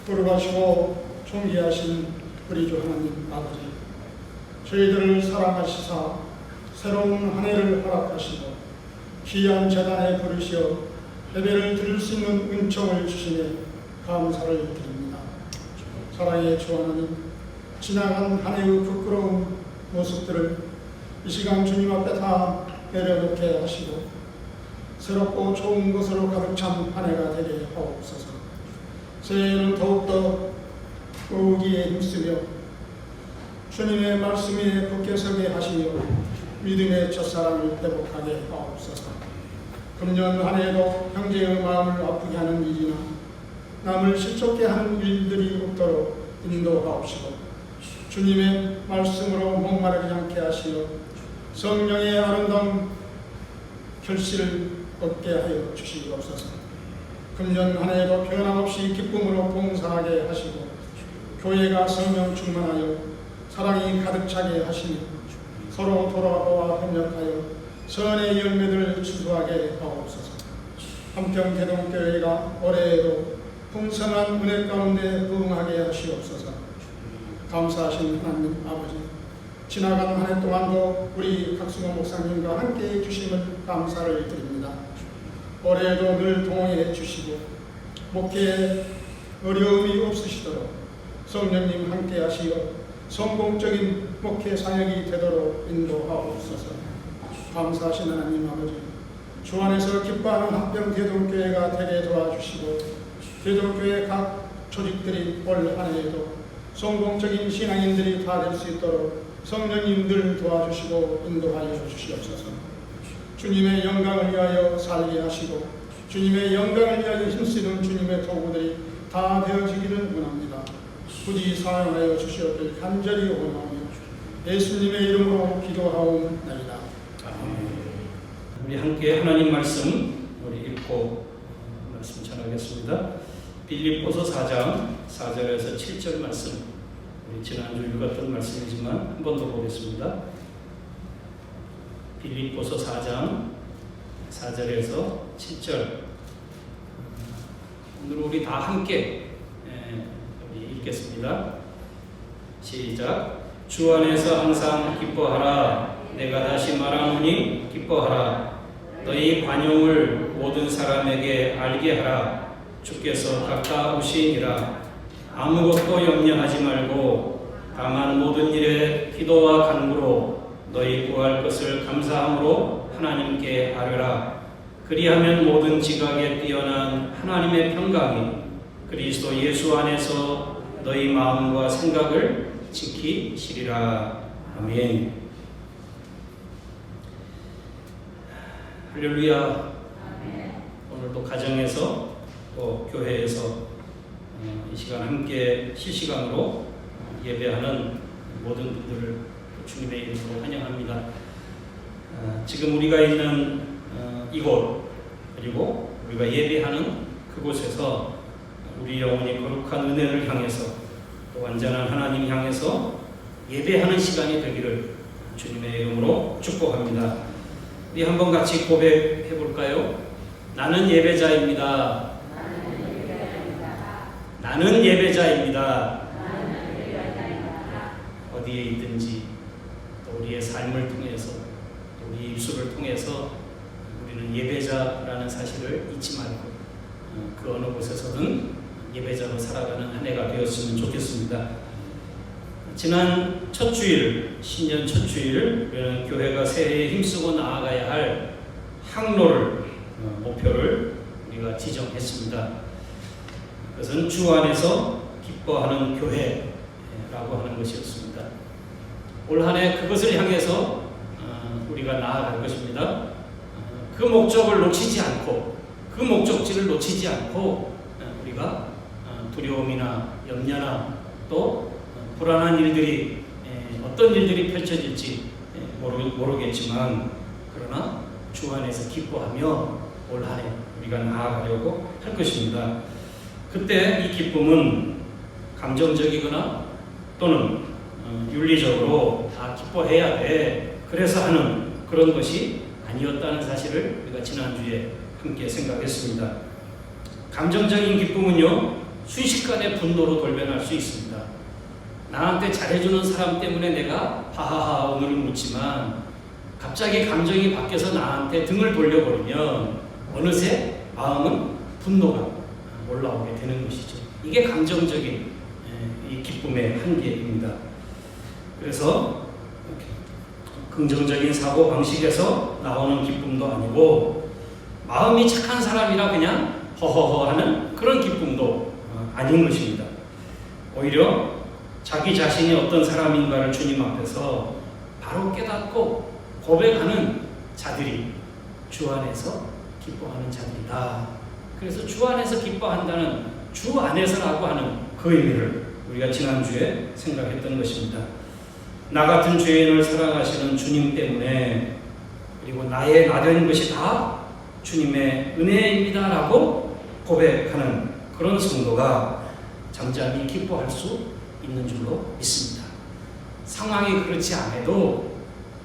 거룩하시고 존귀하신 우리 주 하나님 아버지, 저희들을 사랑하시사 새로운 한 해를 허락하시고 귀한 제단에 부르시어 예배를 드릴 수 있는 은총을 주시며 감사를 드립니다. 사랑의 주 하나님, 지나간 한 해의 부끄러운 모습들을 이 시간 주님 앞에 다 내려놓게 하시고 새롭고 좋은 것으로 가득 찬 한 해가 되게 하옵소서. 새해에는 더욱더 의기에 힘쓰며 주님의 말씀에 굳게 서게 하시며 믿음의 첫사랑을 회복하게 하옵소서. 금년 한 해에도 형제의 마음을 아프게 하는 일이나 남을 실족게 하는 일들이 없도록 인도하옵시고 주님의 말씀으로 목마르지 않게 하시어 성령의 아름다운 결실을 얻게 하여 주시옵소서. 금년 한 해에도 변함없이 기쁨으로 봉사하게 하시고 교회가 성령 충만하여 사랑이 가득 차게 하시며 서로 돌아보아 협력하여 선의 열매들을 추수하게 하옵소서. 한평대동교회가 올해에도 풍성한 은혜 가운데 부응하게 하시옵소서. 감사하신 하나님 아버지, 지나간 한 해 동안도 우리 각수모 목사님과 함께 해주심을 감사를 드립니다. 올해에도 늘 동행해 주시고 목회에 어려움이 없으시도록 성령님 함께 하시어 성공적인 목회 사역이 되도록 인도하옵소서. 감사하신 하나님 아버지, 주 안에서 기뻐하는 한평대동교회가 되게 도와주시고 대동교회 각 조직들이 올 한 해에도 성공적인 신앙인들이 다 될 수 있도록 성령님들 도와주시고 인도하여 주시옵소서. 주님의 영광을 위하여 살게 하시고 주님의 영광을 위하여 힘쓰는 주님의 도구들이 다 되어지기를 원합니다. 부디 사용하여 주시옵길 간절히 원하며 예수님의 이름으로 기도하옵나이다. 아멘. 우리 함께 하나님 말씀 우리 읽고 말씀 전하겠습니다. 빌립보서 4장 4절에서 7절 말씀, 우리 지난주 읽었던 말씀이지만 한 번 더 보겠습니다. 빌립보서 4장 4절에서 7절, 오늘 우리 다 함께 읽겠습니다. 시작. 주 안에서 항상 기뻐하라. 내가 다시 말하노니 기뻐하라. 너희 관용을 모든 사람에게 알게 하라. 주께서 가까우시니라. 아무것도 염려하지 말고 다만 모든 일에 기도와 간구로 너희 구할 것을 감사함으로 하나님께 아뢰라. 그리하면 모든 지각에 뛰어난 하나님의 평강이 그리스도 예수 안에서 너희 마음과 생각을 지키시리라. 아멘. 할렐루야. 오늘도 가정에서 또 교회에서 이 시간 함께 실시간으로 예배하는 모든 분들을 주님의 이름으로 환영합니다. 지금 우리가 있는 이곳, 그리고 우리가 예배하는 그곳에서 우리 영혼이 거룩한 은혜를 향해서 또 완전한 하나님 향해서 예배하는 시간이 되기를 주님의 이름으로 축복합니다. 우리 한번 같이 고백해 볼까요? 나는 예배자입니다. 나는 예배자입니다. 어디에 있든지 또 우리의 삶을 통해서 또 우리 입술을 통해서 우리는 예배자라는 사실을 잊지 말고 그 어느 곳에서든 예배자로 살아가는 한 해가 되었으면 좋겠습니다. 지난 첫 주일, 신년 첫 주일, 우리는 교회가 새해에 힘쓰고 나아가야 할 항로를, 목표를 우리가 지정했습니다. 그것은 주 안에서 기뻐하는 교회라고 하는 것이었습니다. 올 한 해 그것을 향해서 우리가 나아갈 것입니다. 그 목적을 놓치지 않고, 그 목적지를 놓치지 않고 우리가 두려움이나 염려나 또 불안한 일들이 어떤 일들이 펼쳐질지 모르겠지만 그러나 주 안에서 기뻐하며 올 한 해 우리가 나아가려고 할 것입니다. 그때 이 기쁨은 감정적이거나 또는 윤리적으로 다 기뻐해야 돼, 그래서 하는 그런 것이 아니었다는 사실을 우리가 지난주에 함께 생각했습니다. 감정적인 기쁨은요, 순식간에 분노로 돌변할 수 있습니다. 나한테 잘해주는 사람 때문에 내가 하하하 오늘은 웃지만 갑자기 감정이 바뀌어서 나한테 등을 돌려버리면 어느새 마음은 분노가 올라오게 되는 것이죠. 이게 감정적인 이 기쁨의 한계입니다. 그래서 긍정적인 사고 방식에서 나오는 기쁨도 아니고 마음이 착한 사람이라 그냥 허허허 하는 그런 기쁨도 아닌 것입니다. 오히려 자기 자신이 어떤 사람인가를 주님 앞에서 바로 깨닫고 고백하는 자들이 주 안에서 기뻐하는 자들이다. 그래서 주 안에서 기뻐한다는 주 안에서라고 하는 그 의미를 우리가 지난주에 생각했던 것입니다. 나 같은 죄인을 사랑하시는 주님 때문에 그리고 나의 나된 것이 다 주님의 은혜입니다라고 고백하는 그런 성도가 잠잠히 기뻐할 수 있는 줄로 믿습니다. 상황이 그렇지 않아도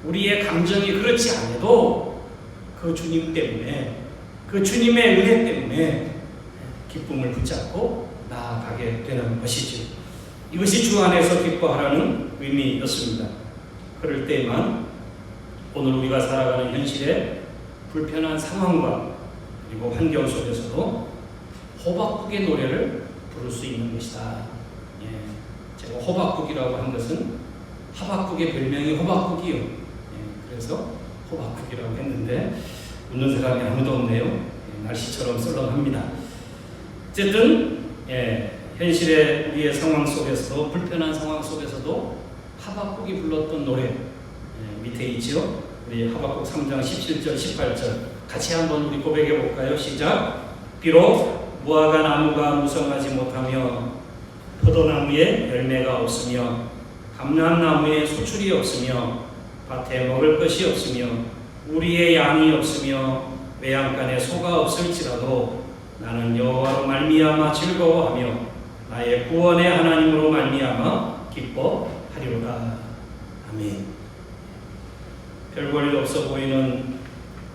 우리의 감정이 그렇지 않아도 그 주님 때문에 그 주님의 은혜 때문에 기쁨을 붙잡고 나아가게 되는 것이죠. 이것이 주 안에서 기뻐하라는 의미였습니다. 그럴 때만 오늘 우리가 살아가는 현실의 불편한 상황과 그리고 환경 속에서도 호박국의 노래를 부를 수 있는 것이다. 제가 호박국이라고 한 것은 하박국의 별명이 호박국이요. 그래서 호박국이라고 했는데 웃는 사람이 아무도 없네요. 날씨처럼 썰렁합니다. 어쨌든 현실의 우리의 상황 속에서도 불편한 상황 속에서도 하박국이 불렀던 노래 밑에 있죠. 우리 하박국 3장 17절 18절 같이 한번 우리 고백해 볼까요? 시작. 비록 무화과 나무가 무성하지 못하며 포도나무에 열매가 없으며 감람나무에 소출이 없으며 밭에 먹을 것이 없으며 우리의 양이 없으며 외양간에 소가 없을지라도 나는 여호와로 말미암아 즐거워하며 나의 구원의 하나님으로 말미암아 기뻐하리로다. 아멘. 별볼일 없어 보이는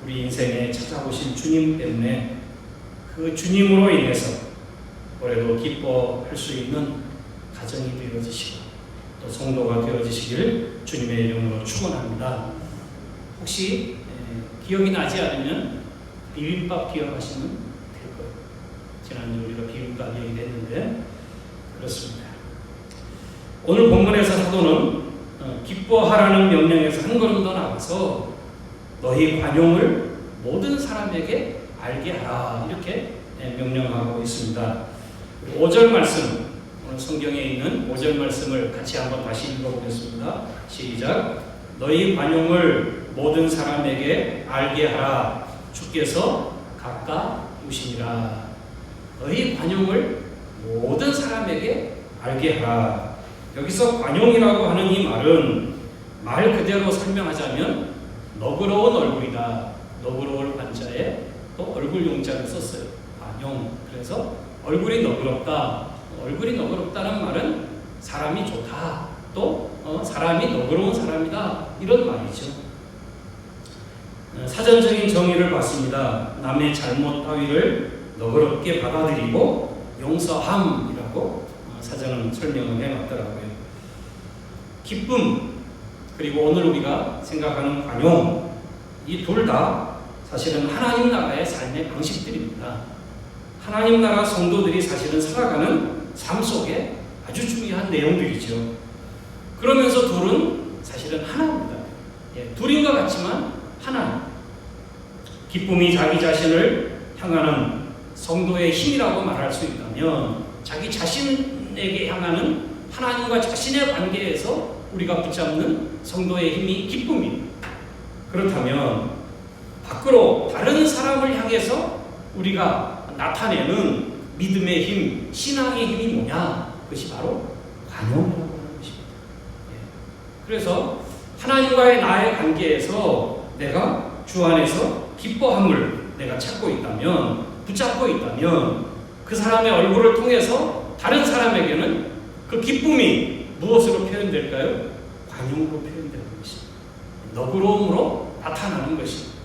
우리 인생에 찾아오신 주님 때문에 그 주님으로 인해서 올해도 기뻐할 수 있는 가정이 되어지시고 또 성도가 되어지시길 주님의 이름으로 축원합니다. 혹시 기억이 나지 않으면 비빔밥 기억하시면 될 거예요. 지난주 우리가 비빔밥 얘기했는데 그렇습니다. 오늘 본문에서 사도는 기뻐하라는 명령에서 한 걸음 더 나가서 너희 관용을 모든 사람에게 알게 하라 이렇게 명령하고 있습니다. 5절 말씀, 오늘 성경에 있는 5절 말씀을 같이 한번 다시 읽어보겠습니다. 시작. 너희 관용을 모든 사람에게 알게 하라. 주께서 가까우시니라. 너희 관용을 모든 사람에게 알게 하라. 여기서 관용이라고 하는 이 말은 말 그대로 설명하자면 너그러운 얼굴이다. 너그러울 한자에 또 얼굴 용자를 썼어요. 관용. 그래서 얼굴이 너그럽다. 얼굴이 너그럽다는 말은 사람이 좋다. 또 사람이 너그러운 사람이다. 이런 말이죠. 사전적인 정의를 봤습니다. 남의 잘못 따위를 너그럽게 받아들이고 용서함이라고 사전은 설명을 해놨더라고요. 기쁨 그리고 오늘 우리가 생각하는 관용 이 둘 다 사실은 하나님 나라의 삶의 방식들입니다. 하나님 나라 성도들이 사실은 살아가는 삶 속에 아주 중요한 내용들이죠. 그러면서 둘은 사실은 하나입니다. 둘인 것 같지만 하나. 기쁨이 자기 자신을 향하는 성도의 힘이라고 말할 수 있다면 자기 자신에게 향하는 하나님과 자신의 관계에서 우리가 붙잡는 성도의 힘이 기쁨입니다. 그렇다면 밖으로 다른 사람을 향해서 우리가 나타내는 믿음의 힘, 신앙의 힘이 뭐냐? 그것이 바로 관용이라고 하는 것입니다. 그래서 하나님과의 나의 관계에서 내가 주 안에서 기뻐함을 내가 찾고 있다면, 붙잡고 있다면 그 사람의 얼굴을 통해서 다른 사람에게는 그 기쁨이 무엇으로 표현될까요? 관용으로 표현되는 것입니다. 너그러움으로 나타나는 것입니다.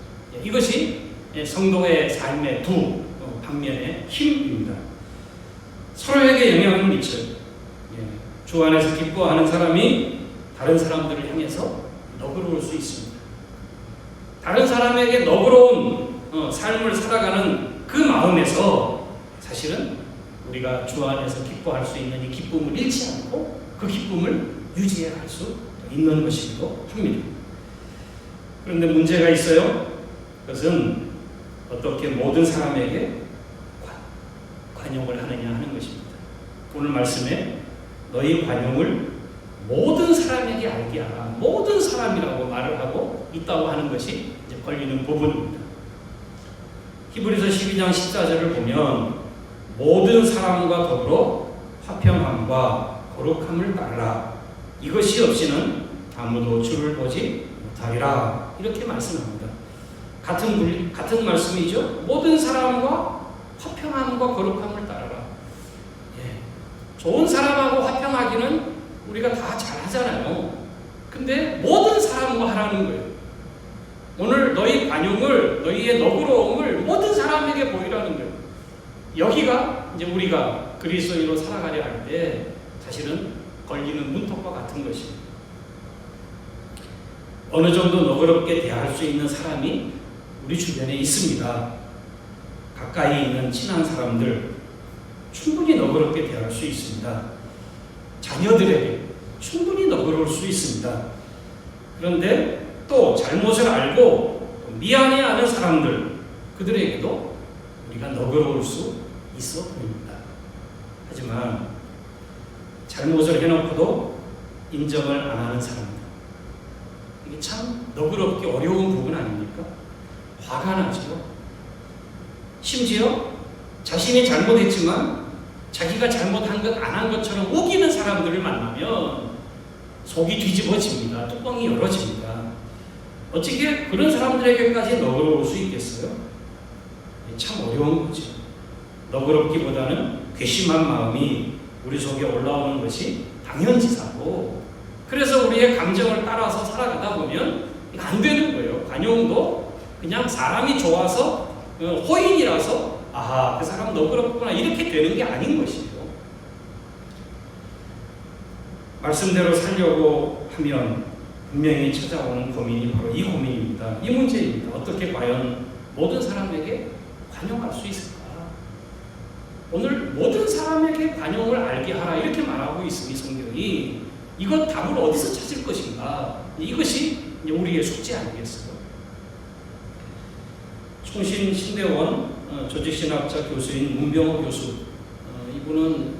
이것이 성도의 삶의 두 방면의 힘입니다. 서로에게 영향을 미쳐요. 주 안에서 기뻐하는 사람이 다른 사람들을 향해서 너그러울 수 있습니다. 다른 사람에게 너그러운 삶을 살아가는 그 마음에서 사실은 우리가 주 안에서 기뻐할 수 있는 이 기쁨을 잃지 않고 그 기쁨을 유지해 갈 수 있는 것이기도 합니다. 그런데 문제가 있어요. 그것은 어떻게 모든 사람에게 관용을 하느냐 하는 것입니다. 오늘 말씀에 너희 관용을 모든 사람에게 알게 하라. 모든 사람이라고 말을 하고 있다고 하는 것이 이제 걸리는 부분입니다. 히브리서 12장 14절을 보면 모든 사람과 더불어 화평함과 거룩함을 따르라. 이것이 없이는 아무도 주를 보지 못하리라. 이렇게 말씀합니다. 같은 말씀이죠. 모든 사람과 화평함과 거룩함을 따르라. 좋은 사람하고 화평하기는 우리가 다 잘하잖아요. 근데 모든 사람과 하라는 거예요. 오늘 너희 관용을, 너희의 너그러움을 모든 사람에게 보이라는 거예요. 여기가 이제 우리가 그리스도인으로 살아가려 할 때 사실은 걸리는 문턱과 같은 것입니다. 어느 정도 너그럽게 대할 수 있는 사람이 우리 주변에 있습니다. 가까이 있는 친한 사람들 충분히 너그럽게 대할 수 있습니다. 자녀들에게 충분히 너그러울 수 있습니다. 그런데 또 잘못을 알고 미안해하는 사람들, 그들에게도 우리가 너그러울 수 있어 보입니다. 하지만 잘못을 해놓고도 인정을 안 하는 사람들, 이게 참 너그럽기 어려운 부분 아닙니까? 화가 나죠. 심지어 자신이 잘못했지만 자기가 잘못한 것 안 한 것처럼 우기는 사람들을 만나면 속이 뒤집어집니다. 뚜껑이 열어집니다. 어떻게 그런 사람들에게까지 너그러울 수 있겠어요? 참 어려운 거죠. 너그럽기보다는 괘씸한 마음이 우리 속에 올라오는 것이 당연지사고, 그래서 우리의 감정을 따라서 살아가다 보면 안 되는 거예요. 관용도 그냥 사람이 좋아서 호인이라서 아하, 그 사람 너그럽구나 이렇게 되는 게 아닌 것이죠. 말씀대로 살려고 하면 분명히 찾아오는 고민이 바로 이 고민입니다. 이 문제입니다. 어떻게 과연 모든 사람에게 관용할 수 있을까? 오늘 모든 사람에게 관용을 알게 하라 이렇게 말하고 있으니 성경이 이것 답을 어디서 찾을 것인가? 이것이 우리의 숙제 아니겠어요? 충신 신대원 조직신학자 교수인 문병호 교수, 이분은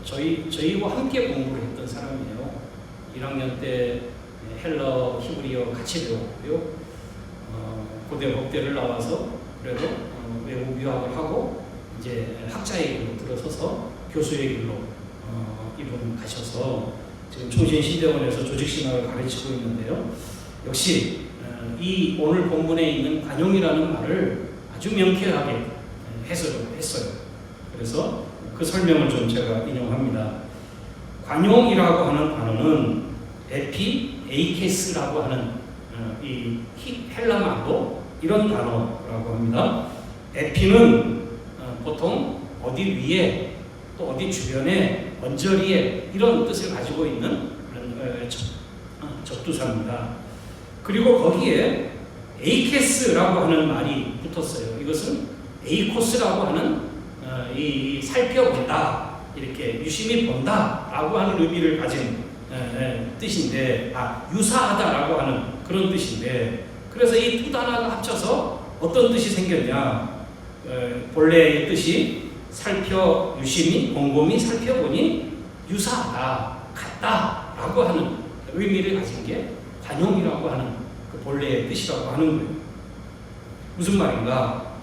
저희와 함께 공부를 했던 사람이에요. 1학년 때 헬러, 히브리어 같이 배웠고요. 고대 법대를 나와서 그래도 외국 유학을 하고 이제 학자의 길로 들어서서 교수의 길로 이분 가셔서 지금 충신신대원에서 조직신학을 가르치고 있는데요. 역시 이 오늘 본문에 있는 관용이라는 말을 아주 명쾌하게 해석을 했어요. 그래서 그 설명을 좀 제가 인용합니다. 관용이라고 하는 단어는 에피에이케스라고 하는 이 헬라말로 이런 단어라고 합니다. 에피는 보통 어디 위에 또 어디 주변에 언저리에 이런 뜻을 가지고 있는 그런 접두사입니다. 그리고 거기에 에이케스라고 하는 말이 붙었어요. 이것은 에이코스라고 하는 이 살펴본다, 이렇게 유심히 본다라고 하는 의미를 가진 뜻인데, 유사하다라고 하는 그런 뜻인데, 그래서 이 두 단어가 합쳐서 어떤 뜻이 생겼냐? 본래의 뜻이 유심히 곰곰이 살펴보니 유사하다, 같다라고 하는 의미를 가진 게 관용이라고 하는 그 본래의 뜻이라고 하는 거예요. 무슨 말인가?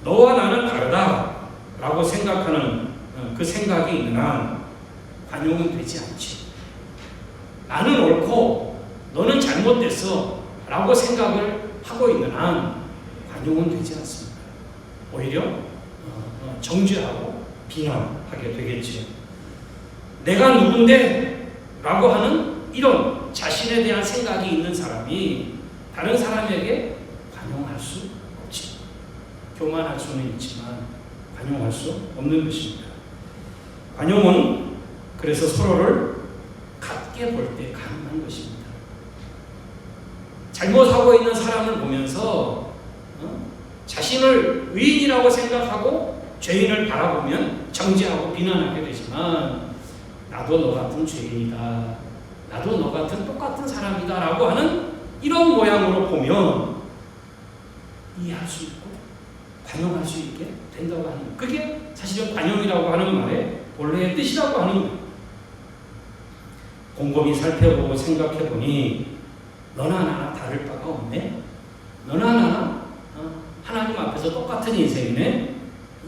너와 나는 다르다라고 생각하는 그 생각이 있는 한 관용은 되지 않지. 나는 옳고 너는 잘못됐어 라고 생각을 하고 있는 한 관용은 되지 않습니다. 오히려 정죄하고 비난하게 되겠지요. 내가 누군데? 라고 하는 이런 자신에 대한 생각이 있는 사람이 다른 사람에게 관용할 수 없지. 교만할 수는 있지만 관용할 수 없는 것입니다. 관용은 그래서 서로를 같게 볼 때 가능한 것입니다. 잘못하고 있는 사람을 보면서 자신을 의인이라고 생각하고 죄인을 바라보면 정죄하고 비난하게 되지만, 나도 너 같은 죄인이다, 나도 너 같은 똑같은 사람이다 라고 하는 이런 모양으로 보면 이해할 수 있고 관용할 수 있게 된다고 하는 거예요. 그게 사실은 관용이라고 하는 말의 본래의 뜻이라고 하는 거예요. 곰곰이 살펴보고 생각해보니 너나 나나 다를 바가 없네, 너나 나나 하나님 앞에서 똑같은 인생이네,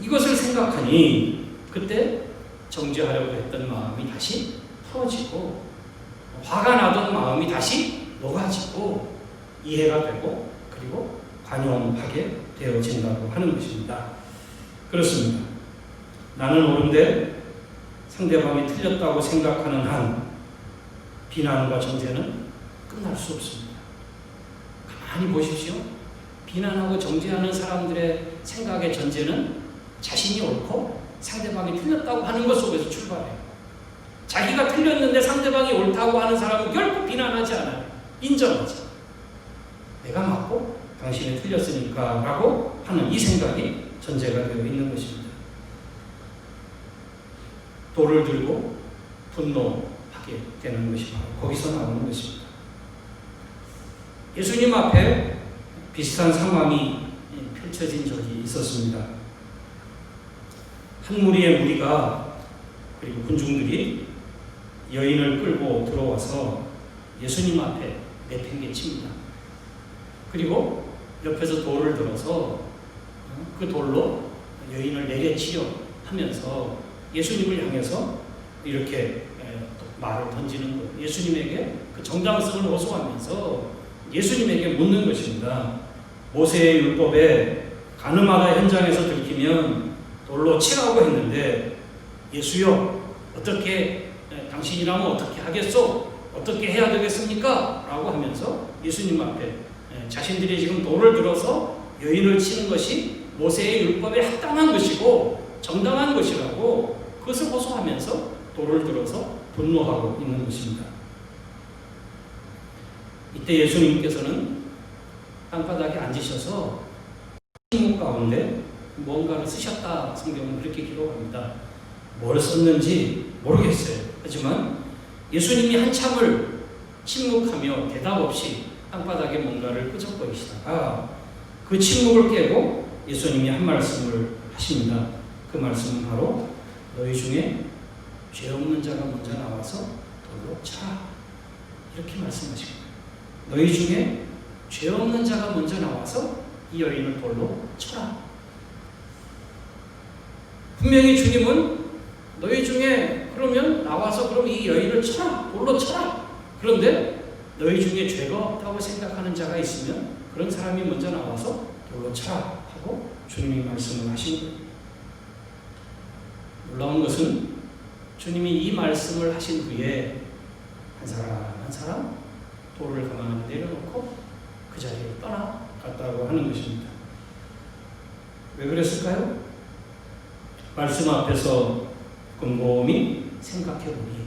이것을 생각하니 그때 정죄하려고 했던 마음이 다시 풀어지고, 화가 나던 마음이 다시 녹아지고 이해가 되고, 그리고 관용하게 되어진다고 하는 것입니다. 그렇습니다. 나는 옳은데 상대방이 틀렸다고 생각하는 한 비난과 정죄는 끝날 수 없습니다. 가만히 보십시오. 비난하고 정죄하는 사람들의 생각의 전제는 자신이 옳고 상대방이 틀렸다고 하는 것 속에서 출발해요. 자기가 틀렸는데 상대방이 옳다고 하는 사람은 결코 비난하지 않아요. 인정하지. 내가 맞고 당신이 틀렸으니까 라고 하는 이 생각이 전제가 되어 있는 것입니다. 돌을 들고 분노하게 되는 것이 바로 거기서 나오는 것입니다. 예수님 앞에 비슷한 상황이 펼쳐진 적이 있었습니다. 한 무리의 무리가, 그리고 군중들이 여인을 끌고 들어와서 예수님 앞에 내팽개칩니다. 그리고 옆에서 돌을 들어서 그 돌로 여인을 내려치려 하면서 예수님을 향해서 이렇게 말을 던지는 거예요. 예수님에게 그 정당성을 호소하면서 예수님에게 묻는 것입니다. 모세의 율법에 가늠하다 현장에서 들키면 돌로 치라고 했는데, 예수여 어떻게, 당신이라면 어떻게 하겠소? 어떻게 해야 되겠습니까? 라고 하면서 예수님 앞에 자신들이 지금 돌을 들어서 여인을 치는 것이 모세의 율법에 합당한 것이고 정당한 것이라고 그것을 호소하면서 돌을 들어서 분노하고 있는 것입니다. 이때 예수님께서는 땅바닥에 앉으셔서 침묵 가운데 뭔가를 쓰셨다, 성경은 그렇게 기록합니다. 뭘 썼는지 모르겠어요. 하지만 예수님이 한참을 침묵하며 대답 없이 땅바닥에 뭔가를 끄적거리시다가 그 침묵을 깨고 예수님이 한 말씀을 하십니다. 그 말씀은 바로 너희 중에 죄 없는 자가 먼저 나와서 돌로 쳐라, 이렇게 말씀하십니다. 너희 중에 죄 없는 자가 먼저 나와서 이 여인을 돌로 쳐라. 분명히 주님은 너희 중에 그러면 나와서 그럼 이 여인을 쳐라, 돌로 쳐라. 그런데 너희 중에 죄가 없다고 생각하는 자가 있으면 그런 사람이 먼저 나와서 돌로 쳐라 하고 주님이 말씀을 하신 거예요. 놀라운 것은 주님이 이 말씀을 하신 후에 한 사람 한 사람 돌을 가만히 내려놓고 그 자리를 떠나갔다고 하는 것입니다. 왜 그랬을까요? 말씀 앞에서 곰곰이 생각해보니,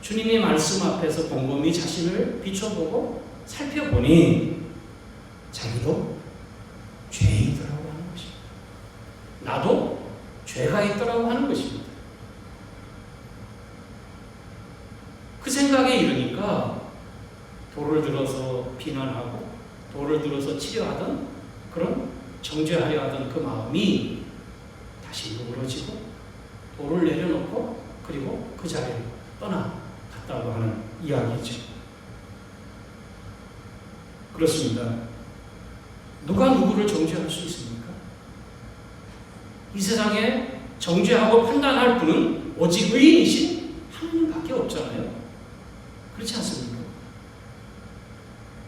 주님의 말씀 앞에서 곰곰이 자신을 비춰보고 살펴보니 자기도 죄인이더라고 하는 것입니다. 나도 죄가 있더라고 하는 것입니다. 그 생각에 이르니까 돌을 들어서 비난하고 돌을 들어서 치려하던, 그런 정죄하려 하던 그 마음이 다시 누그러지고 돌을 내려놓고 그리고 그 자리를 떠나갔다고 하는 이야기죠. 그렇습니다. 누가 누구를 정죄할 수 있습니까? 이 세상에 정죄하고 판단할 분은 오직 의인이신 하나님밖에 없잖아요. 그렇지 않습니까?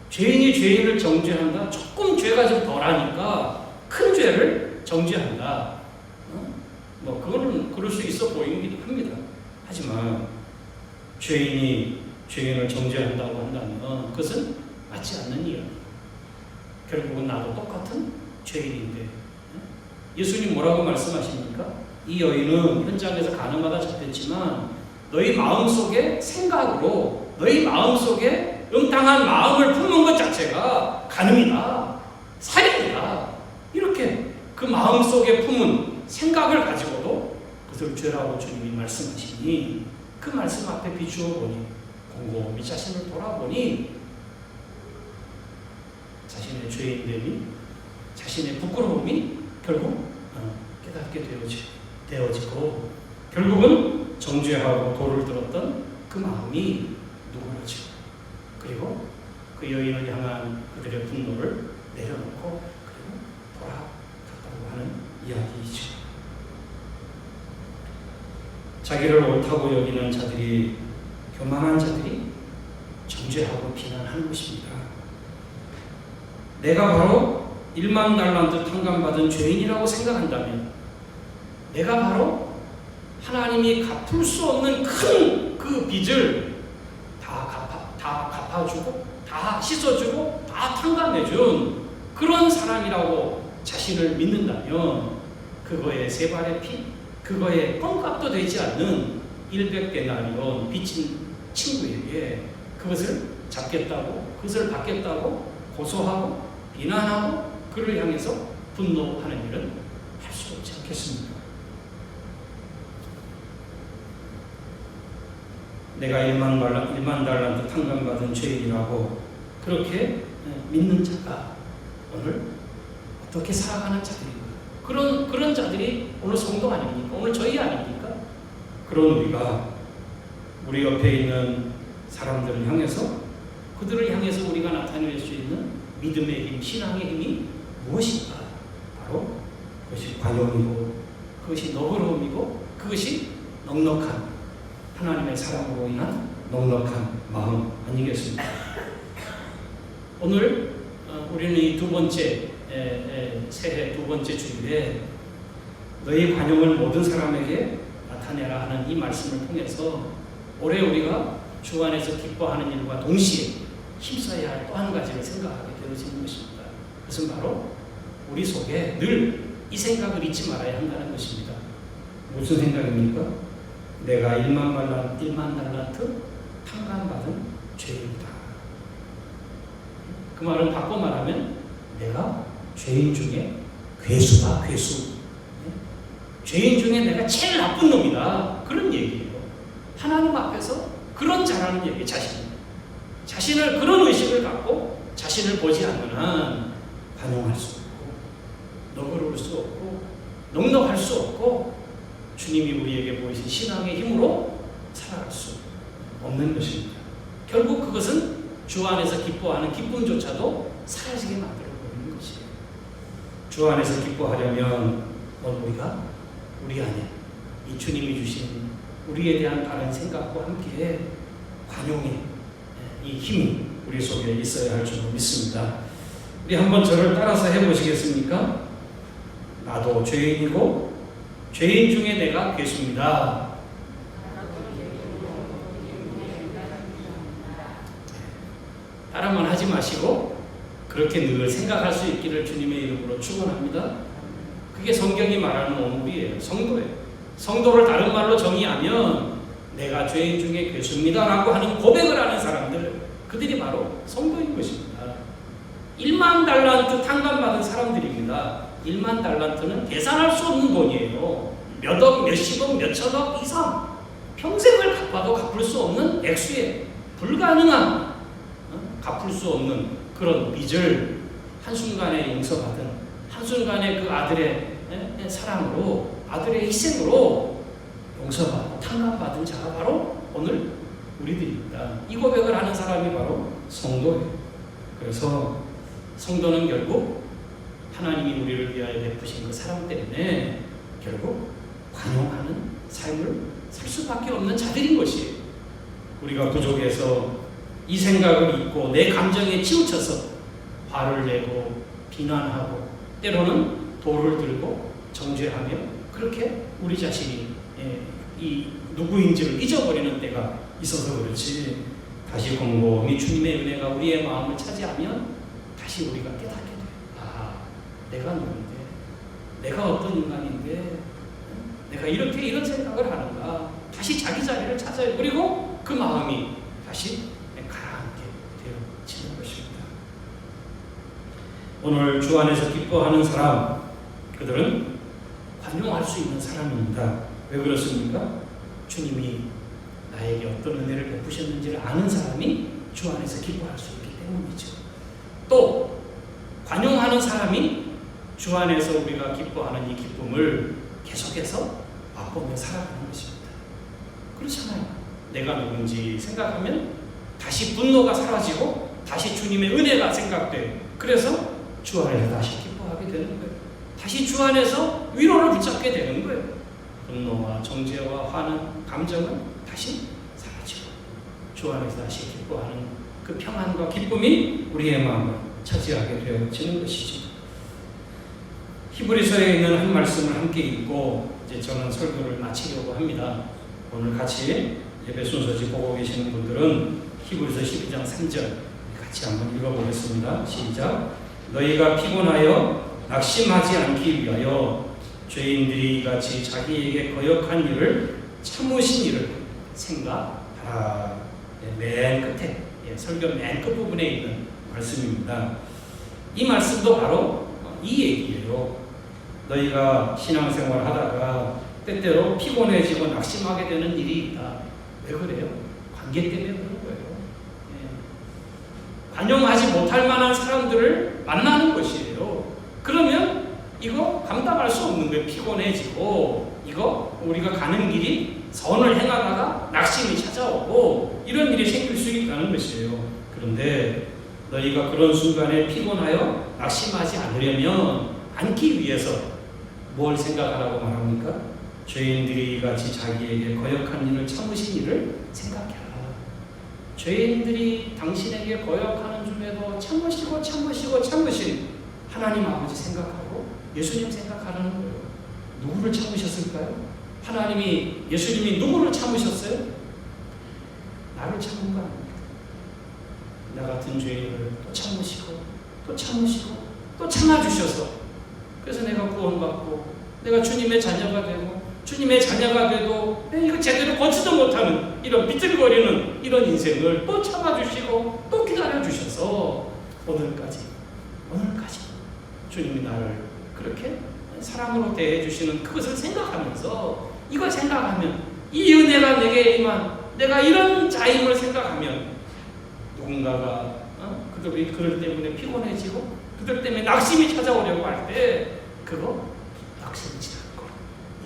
죄인이 죄인을 정죄한다. 조금 죄가 좀 덜하니까 큰 죄를 정죄한다. 그거는 그럴 수 있어 보이기도 합니다. 하지만 죄인이 죄인을 정죄한다고 한다면 그것은 맞지 않는 이야기. 결국은 나도 똑같은 죄인인데, 예수님 뭐라고 말씀하십니까? 이 여인은 현장에서 가늠하다 잡혔지만 너희 마음속에 생각으로 너희 마음속에 음탕한 마음을 품는 것 자체가 간음이다, 살인이다. 이렇게 그 마음속에 품은 생각을 가지고도 그것을 죄라고 주님이 말씀하시니 그 말씀 앞에 비추어 보니 곰곰이 자신을 돌아보니 자신의 죄인됨이 자신의 부끄러움이 결국 깨닫게 되어지고 결국은 정죄하고 돌을 들었던 그 마음이 누그러지고 그리고 그 여인을 향한 그들의 분노를 내려놓고 그리고 돌아갔다고 하는 이야기이죠. 자기를 옳다고 여기는 자들이, 교만한 자들이 정죄하고 비난하는 것입니다. 내가 바로 1만 달란트 탕감받은 죄인이라고 생각한다면 내가 바로 하나님이 갚을 수 없는 큰 그 빚을 다 갚아주고 다 씻어주고 다 탕감해준 그런 사람이라고 자신을 믿는다면 그거에 세 발의 피, 그거에 껌값도 되지 않는 100데나리온 빚진 친구에게 그것을 잡겠다고, 그것을 받겠다고 고소하고 비난하고 그를 향해서 분노하는 일은 할 수 없지 않겠습니까? 내가 1만 달란트 탕감받은 죄인이라고 그렇게 믿는 자가 오늘 어떻게 살아가는 자들인가? 그런 자들이 오늘 성도 아닙니까? 오늘 저희 아닙니까? 그런 우리가 우리 옆에 있는 사람들을 향해서 그들을 향해서 우리가 나타낼 수 있는 믿음의 힘, 신앙의 힘이 무엇인가? 바로 그것이 관용이고 그것이 너그러움이고 그것이 넉넉한 하나님의 사랑으로 인한 넉넉한 마음 아니겠습니까? 오늘 우리는 이 두 번째 새해 두 번째 주일에 너희 관용을 모든 사람에게 나타내라 하는 이 말씀을 통해서 올해 우리가 주 안에서 기뻐하는 일과 동시에 힘써야 할 또 한 가지를 생각하게 되어지는 것입니다. 그것은 바로 우리 속에 늘 이 생각을 잊지 말아야 한다는 것입니다. 무슨 생각입니까? 내가 1만 달란트 탕감받은 죄인이다. 그 말은 바꿔 말하면 내가 죄인 중에 괴수다, 괴수. 죄인 중에 내가 제일 나쁜 놈이다. 그런 얘기예요. 하나님 앞에서 그런 자라는 얘기, 자신을 그런 의식을 갖고 자신을 보지 않는 한 관용할 수 없고 너그러울 수 없고 넉넉할 수 없고 주님이 우리에게 보이신 신앙의 힘으로 살아갈 수 없는 것입니다. 결국 그것은 주 안에서 기뻐하는 기쁨조차도 사라지게 만들어 버리는 것이에요. 주 안에서 기뻐하려면 우리가 우리 안에 이 주님이 주신 우리에 대한 바른 생각과 함께 관용의 이 힘이 우리 속에 있어야 할 줄 믿습니다. 우리 한번 저를 따라서 해보시겠습니까? 나도 죄인이고 죄인 중에 내가 괴수입니다. 따라만 하지 마시고 그렇게 늘 생각할 수 있기를 주님의 이름으로 축원합니다. 그게 성경이 말하는 오물이에요. 성도예요. 성도를 다른 말로 정의하면 내가 죄인 중에 괴수입니다 라고 하는 고백을 하는 사람들, 그들이 바로 성도인 것입니다. 1만 달란트 탕감받은 사람들입니다. 1만 달란트는 계산할 수 없는 돈이에요. 몇 억, 몇십억, 몇천억 이상 평생을 갚아도 갚을 수 없는 액수에 불가능한 갚을 수 없는 그런 빚을 한순간에 용서받은, 한순간에 그 아들의 사랑으로, 아들의 희생으로 용서받고 탕감받은 자가 바로 오늘 우리들입니다. 이 고백을 하는 사람이 바로 성도예요. 그래서 성도는 결국 하나님이 우리를 위하여 베푸신 그 사랑 때문에 결국 관용하는 삶을 살 수밖에 없는 자들인 것이에요. 우리가 부족해서 이 생각을 잊고 내 감정에 치우쳐서 화를 내고 비난하고 때로는 돌을 들고 정죄하며 그렇게 우리 자신이 이 누구인지를 잊어버리는 때가 있어서 그렇지, 다시 곰곰이 주님의 은혜가 우리의 마음을 차지하면 다시 우리가 깨닫게 돼요. 아, 내가 누군데, 내가 어떤 인간인데 내가 이렇게 이런 생각을 하는가. 다시 자기 자리를 찾아요. 그리고 그 마음이 다시 가라앉게 되어지는 것입니다. 오늘 주 안에서 기뻐하는 사람, 그들은 관용할 수 있는 사람입니다. 왜 그렇습니까? 주님이 나에게 어떤 은혜를 베푸셨는지를 아는 사람이 주 안에서 기뻐할 수 있기 때문이죠. 또 관용하는 사람이 주 안에서 우리가 기뻐하는 이 기쁨을 계속해서 맛보며 살아가는 것입니다. 그렇잖아요. 내가 누군지 생각하면 다시 분노가 사라지고 다시 주님의 은혜가 생각돼요. 그래서 주 안에서 다시 기뻐하게 되는 거예요. 다시 주 안에서 위로를 붙잡게 되는 거예요. 분노와 정죄와 화는 감정은 다시 사라지고 주 안에서 다시 기뻐하는 그 평안과 기쁨이 우리의 마음을 차지하게 되어지는 것이죠. 히브리서에 있는 한 말씀을 함께 읽고 이제 저는 설교를 마치려고 합니다. 오늘 같이 예배 순서지 보고 계시는 분들은 히브리서 12장 3절 같이 한번 읽어보겠습니다. 시작. 너희가 피곤하여 낙심하지 않기 위하여 죄인들이 같이 자기에게 거역한 일을 참으신 일을 생각하라. 맨 끝에, 설교 맨 끝부분에 있는 말씀입니다. 이 말씀도 바로 이 얘기예요. 너희가 신앙생활 하다가 때때로 피곤해지고 낙심하게 되는 일이 있다. 왜 그래요? 관계 때문에 그런 거예요. 관용하지 못할 만한 사람들을 만나는 것이에요. 그러면 이거 감당할 수 없는 거예요. 피곤해지고 이거 우리가 가는 길이 선을 행하다가 낙심이 찾아오고 이런 일이 생길 수 있다는 것이에요. 그런데 너희가 그런 순간에 피곤하여 낙심하지 않기 위해서 뭘 생각하라고 말합니까? 죄인들이 같이 자기에게 거역한 일을 참으신 일을 생각해라. 죄인들이 당신에게 거역하는 중에도 참으신 하나님 아버지 생각하고 예수님 생각하라는 거예요. 누구를 참으셨을까요? 하나님이, 예수님이 누구를 참으셨어요? 나를 참은 거 아닙니까? 나 같은 죄인을 또 참으시고 또 참아주셔서 그래서 내가 구원받고 내가 주님의 자녀가 되고 주님의 자녀가 돼도 이거 제대로 걷지도 못하는 이런 비틀거리는 이런 인생을 또 참아주시고 또 기다려주셔서 오늘까지 주님이 나를 그렇게 사랑으로 대해주시는 그것을 생각하면서 이걸 생각하면 이 은혜가 내게 임한 내가 이런 자임을 생각하면 누군가가 그들 때문에 피곤해지고 그들 때문에 낙심이 찾아오려고 할 때 그거 낙심치 않고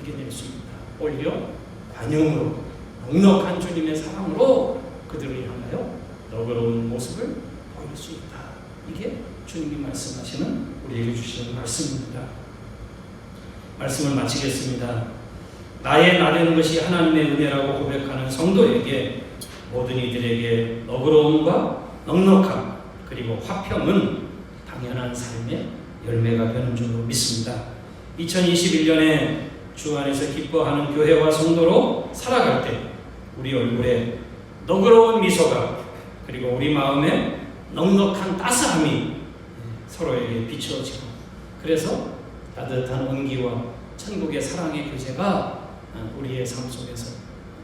이겨낼 수 있다. 오히려 관용으로 넉넉한 주님의 사랑으로 그들을 향하여 너그러운 모습을 보일 수 있다. 이게 주님이 말씀하시는 우리에게 주시는 말씀입니다. 말씀을 마치겠습니다. 나의 나되는 것이 하나님의 은혜라고 고백하는 성도에게 모든 이들에게 너그러움과 넉넉함 그리고 화평은 당연한 삶의 열매가 되는 줄로 믿습니다. 2021년에 주 안에서 기뻐하는 교회와 성도로 살아갈 때 우리 얼굴에 너그러운 미소가 그리고 우리 마음에 넉넉한 따스함이 서로에게 비추어지고 그래서 따뜻한 온기와 천국의 사랑의 교제가 우리의 삶 속에서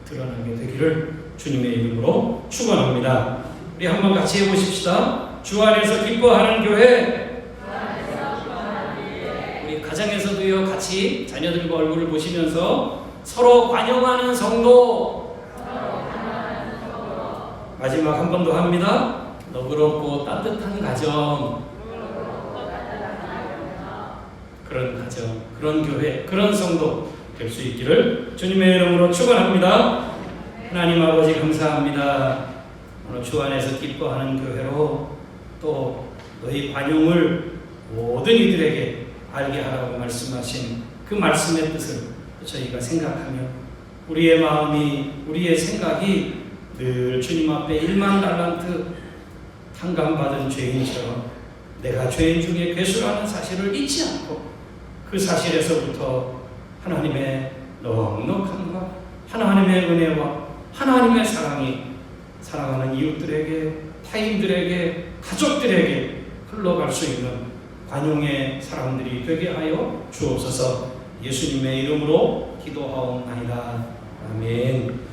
드러나게 되기를 주님의 이름으로 축원합니다. 우리 한번 같이 해보십시다. 주 안에서 기뻐하는 교회. 우리 가정에서도요 같이 자녀들과 얼굴을 보시면서 서로 관용하는 성도. 마지막 한 번 더 합니다. 너그럽고 따뜻한 가정. 그런 가정, 그런 교회, 그런 성도 될 수 있기를 주님의 이름으로 축원합니다. 하나님 아버지 감사합니다. 오늘 주 안에서 기뻐하는 교회로 또 너희 관용을 모든 이들에게 알게 하라고 말씀하신 그 말씀의 뜻을 저희가 생각하며 우리의 마음이 우리의 생각이 늘 주님 앞에 1만 달란트 탕감받은 죄인처럼 내가 죄인 중에 괴수라는 사실을 잊지 않고 그 사실에서부터 하나님의 넉넉함과 하나님의 은혜와 하나님의 사랑이 사랑하는 이웃들에게 타인들에게 가족들에게 흘러갈 수 있는 관용의 사람들이 되게 하여 주옵소서. 예수님의 이름으로 기도하옵나이다. 아멘.